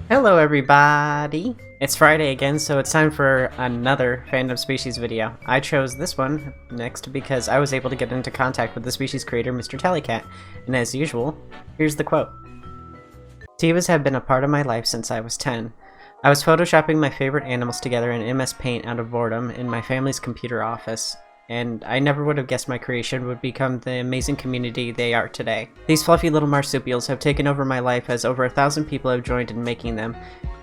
Hello everybody! It's Friday again, so it's time for another fandom species video. I chose this one next because I was able to get into contact with the species creator, Mr. Tallycat, and as usual, here's the quote. Tibas have been a part of my life since I was 10. I was photoshopping my favorite animals together in MS Paint out of boredom in my family's computer office, and I never would have guessed my creation would become the amazing community they are today. These fluffy little marsupials have taken over my life as over 1,000 people have joined in making them,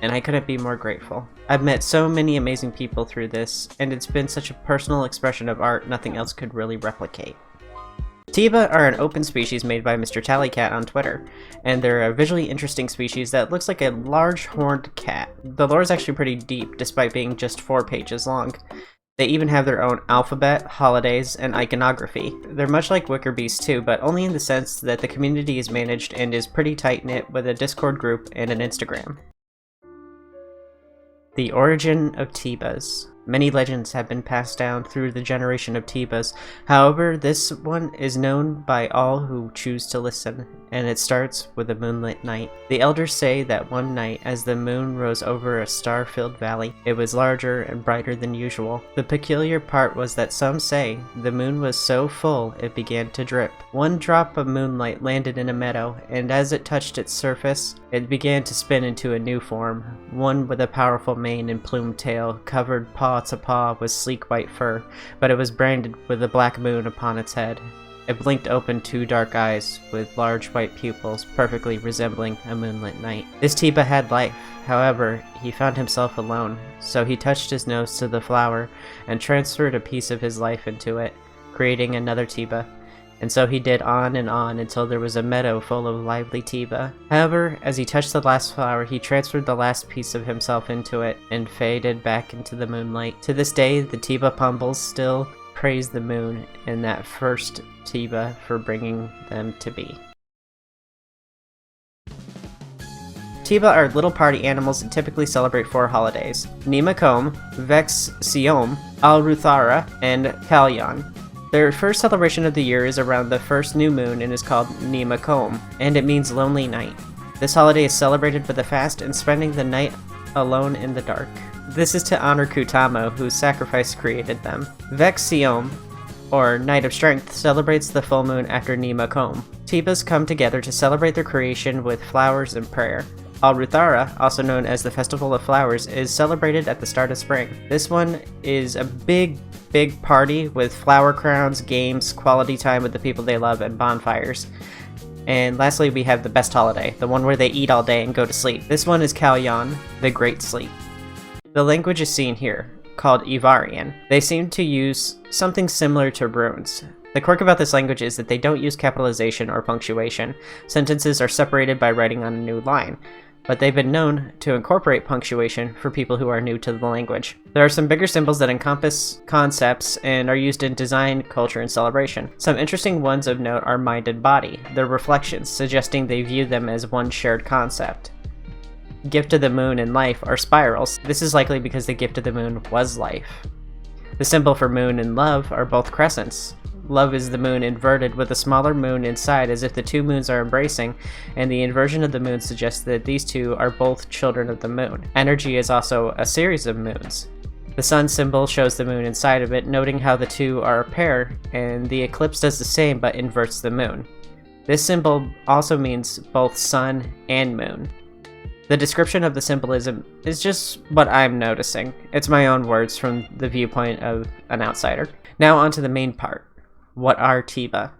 and I couldn't be more grateful. I've met so many amazing people through this, and it's been such a personal expression of art nothing else could really replicate. Tiba are an open species made by Mr. Tallycat on Twitter, and they're a visually interesting species that looks like a large horned cat. The lore is actually pretty deep, despite being just 4 pages long. They even have their own alphabet, holidays, and iconography. They're much like wicker beasts too, but only in the sense that the community is managed and is pretty tight-knit with a Discord group and an Instagram. The origin of Tibas. Many legends have been passed down through the generation of Tibas. However, this one is known by all who choose to listen, and it starts with a moonlit night. The elders say that one night, as the moon rose over a star-filled valley, it was larger and brighter than usual. The peculiar part was that some say the moon was so full it began to drip. One drop of moonlight landed in a meadow, and as it touched its surface, it began to spin into a new form, one with a powerful mane and plumed tail, covered paw to paw with sleek white fur, but it was branded with a black moon upon its head. It blinked open 2 dark eyes with large white pupils, perfectly resembling a moonlit night. This Tiba had life. However, he found himself alone, so he touched his nose to the flower and transferred a piece of his life into it, creating another Tiba. And so he did on and on until there was a meadow full of lively Tiba. However, as he touched the last flower, he transferred the last piece of himself into it and faded back into the moonlight. To this day, the Tiba Pumbles still praise the moon and that first Tiba for bringing them to be. Tiba are little party animals and typically celebrate 4 holidays: Nimakom, Vex Siom, Alruthara, and Kalyan. Their first celebration of the year is around the first new moon and is called Nimakom, and it means lonely night. This holiday is celebrated with a fast and spending the night alone in the dark. This is to honor Kutamo, whose sacrifice created them. Vex Siom, or Night of Strength, celebrates the full moon after Nimakom. Tibas come together to celebrate their creation with flowers and prayer. Alruthara, also known as the Festival of Flowers, is celebrated at the start of spring. This one is a big party with flower crowns, games, quality time with the people they love, and bonfires. And lastly, we have the best holiday, the one where they eat all day and go to sleep. This one is Kalyan, the Great Sleep. The language is seen here, called Ivarian. They seem to use something similar to runes. The quirk about this language is that they don't use capitalization or punctuation. Sentences are separated by writing on a new line, but they've been known to incorporate punctuation for people who are new to the language. There are some bigger symbols that encompass concepts and are used in design, culture, and celebration. Some interesting ones of note are mind and body, their reflections, suggesting they view them as one shared concept. Gift of the moon and life are spirals. This is likely because the gift of the moon was life. The symbol for moon and love are both crescents. Love is the moon inverted with a smaller moon inside as if the 2 moons are embracing, and the inversion of the moon suggests that these 2 are both children of the moon. Energy is also a series of moons. The sun symbol shows the moon inside of it, noting how the 2 are a pair, and the eclipse does the same but inverts the moon. This symbol also means both sun and moon. The description of the symbolism is just what I'm noticing. It's my own words from the viewpoint of an outsider. Now onto the main part. What are Tiba?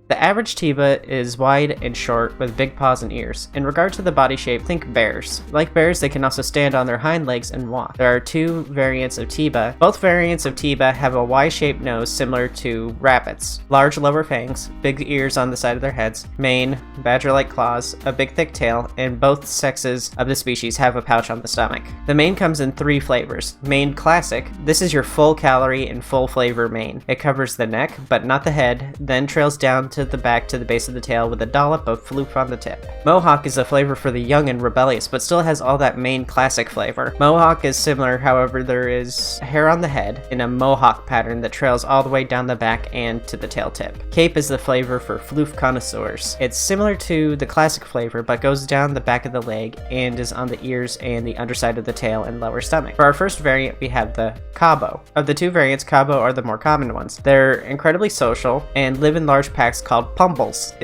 The average Tiba is wide and short with big paws and ears. In regard to the body shape, think bears. Like bears, they can also stand on their hind legs and walk. There are 2 variants of Tiba. Both variants of Tiba have a Y-shaped nose similar to rabbits, large lower fangs, big ears on the side of their heads, mane, badger-like claws, a big thick tail, and both sexes of the species have a pouch on the stomach. The mane comes in 3 flavors. Mane Classic. This is your full calorie and full flavor mane. It covers the neck, but not the head, then trails down to to the back to the base of the tail with a dollop of floof on the tip. Mohawk is a flavor for the young and rebellious, but still has all that main classic flavor. Mohawk is similar, however there is hair on the head in a mohawk pattern that trails all the way down the back and to the tail tip. Cape is the flavor for floof connoisseurs. It's similar to the classic flavor, but goes down the back of the leg and is on the ears and the underside of the tail and lower stomach. For our first variant, we have the Cabo. Of the two variants, Cabo are the more common ones. They're incredibly social and live in large packs called pumbles.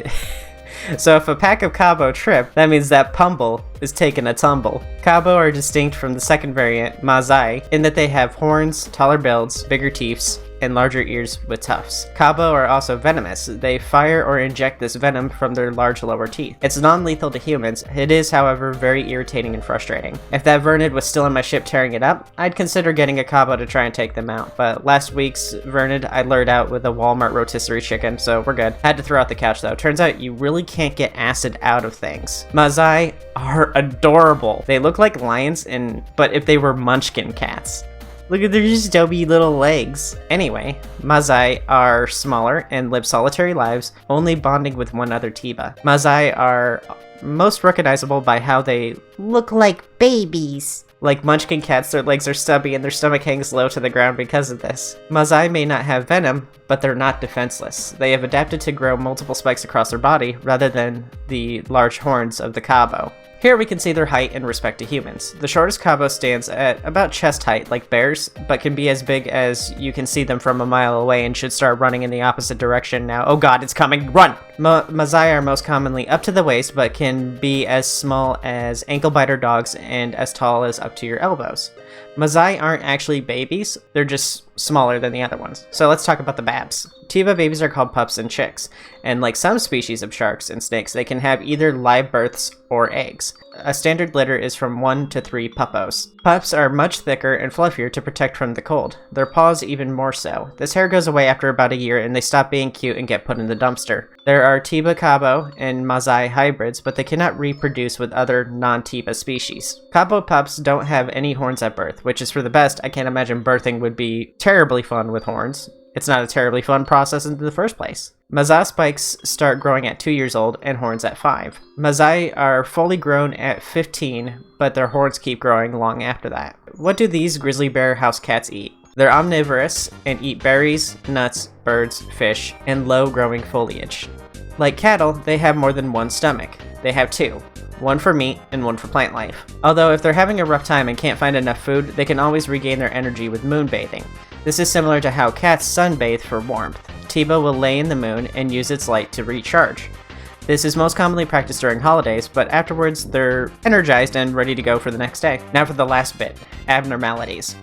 So if a pack of Cabo trip, that means that Pumble is taking a tumble. Cabo are distinct from the second variant, Mazai, in that they have horns, taller builds, bigger teeth, and larger ears with tufts. Cabo are also venomous. They fire or inject this venom from their large lower teeth. It's non-lethal to humans. It is, however, very irritating and frustrating. If that Vernid was still in my ship tearing it up, I'd consider getting a Cabo to try and take them out, but last week's Vernid I lured out with a Walmart rotisserie chicken, so we're good. Had to throw out the couch though. Turns out you really can't get acid out of things. Mazai are adorable. They look like lions, but if they were munchkin cats. Look at their just dopey little legs. Anyway, Mazai are smaller and live solitary lives, only bonding with one other Tiba. Mazai are most recognizable by how they look like babies. Like munchkin cats, their legs are stubby and their stomach hangs low to the ground because of this. Mazai may not have venom, but they're not defenseless. They have adapted to grow multiple spikes across their body rather than the large horns of the Cabo. Here we can see their height in respect to humans. The shortest Cabo stands at about chest height like bears, but can be as big as you can see them from a mile away and should start running in the opposite direction now. Oh god, it's coming! Run! Mazai are most commonly up to the waist, but can be as small as ankle biter dogs and as tall as up to your elbows. Mazai aren't actually babies, they're just smaller than the other ones. So let's talk about the babs. Tiba babies are called pups and chicks, and like some species of sharks and snakes, they can have either live births or eggs. A standard litter is from 1 to 3 puppos. Pups are much thicker and fluffier to protect from the cold. Their paws even more so. This hair goes away after about a year and they stop being cute and get put in the dumpster. There are Tiba Cabo and Mazai hybrids, but they cannot reproduce with other non-Tiba species. Cabo pups don't have any horns at birth, which is for the best. I can't imagine birthing would be terribly fun with horns. It's not a terribly fun process in the first place. Mazai spikes start growing at 2 years old and horns at 5. Mazai are fully grown at 15, but their horns keep growing long after that. What do these grizzly bear house cats eat? They're omnivorous and eat berries, nuts, birds, fish, and low-growing foliage. Like cattle, they have more than one stomach. They have 2. One for meat and one for plant life. Although if they're having a rough time and can't find enough food, they can always regain their energy with moonbathing. This is similar to how cats sunbathe for warmth. Tiba will lay in the moon and use its light to recharge. This is most commonly practiced during holidays, but afterwards they're energized and ready to go for the next day. Now for the last bit, abnormalities.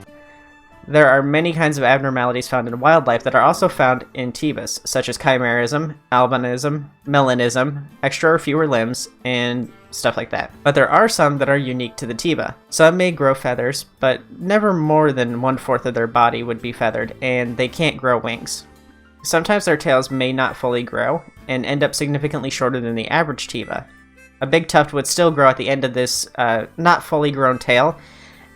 There are many kinds of abnormalities found in wildlife that are also found in Tibas, such as chimerism, albinism, melanism, extra or fewer limbs, and stuff like that. But there are some that are unique to the Tiba. Some may grow feathers, but never more than 1/4 of their body would be feathered, and they can't grow wings. Sometimes their tails may not fully grow, and end up significantly shorter than the average Tiba. A big tuft would still grow at the end of this not fully grown tail,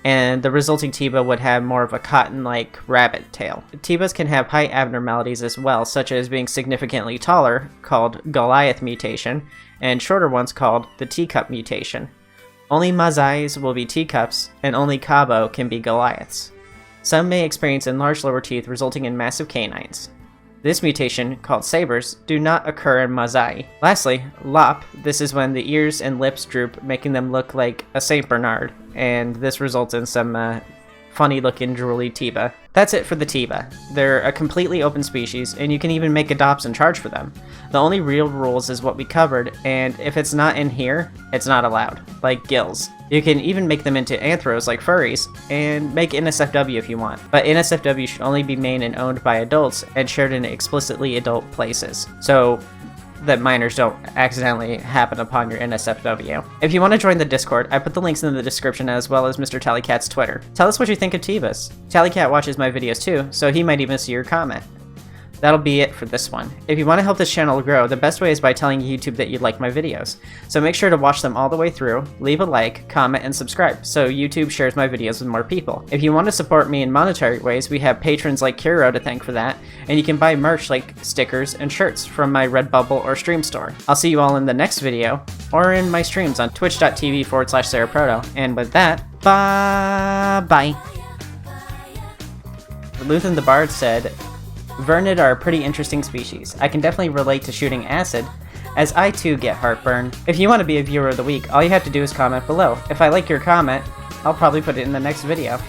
and the resulting Tiba would have more of a cotton-like rabbit tail. Tibas can have height abnormalities as well, such as being significantly taller, called Goliath mutation, and shorter ones called the teacup mutation. Only Mazais will be teacups, and only Cabo can be Goliaths. Some may experience enlarged lower teeth resulting in massive canines. This mutation, called sabers, do not occur in Mazai. Lastly, lop. This is when the ears and lips droop, making them look like a Saint Bernard, and this results in some funny-looking drooly Tiba. That's it for the Tiba. They're a completely open species, and you can even make adopts and charge for them. The only real rules is what we covered, and if it's not in here, it's not allowed, like gills. You can even make them into anthros like furries, and make NSFW if you want. But NSFW should only be made and owned by adults and shared in explicitly adult places, so that minors don't accidentally happen upon your NSFW. If you want to join the Discord, I put the links in the description as well as Mr. Tallycat's Twitter. Tell us what you think of Tibas. Tallycat watches my videos too, so he might even see your comment. That'll be it for this one. If you want to help this channel grow, the best way is by telling YouTube that you like my videos. So make sure to watch them all the way through, leave a like, comment, and subscribe, so YouTube shares my videos with more people. If you want to support me in monetary ways, we have patrons like Kiro to thank for that, and you can buy merch like stickers and shirts from my Redbubble or Stream store. I'll see you all in the next video, or in my streams on twitch.tv/SeraProto. And with that, bye! Luthen the Bard said, Vernid are a pretty interesting species. I can definitely relate to shooting acid, as I too get heartburn. If you want to be a viewer of the week, all you have to do is comment below. If I like your comment, I'll probably put it in the next video.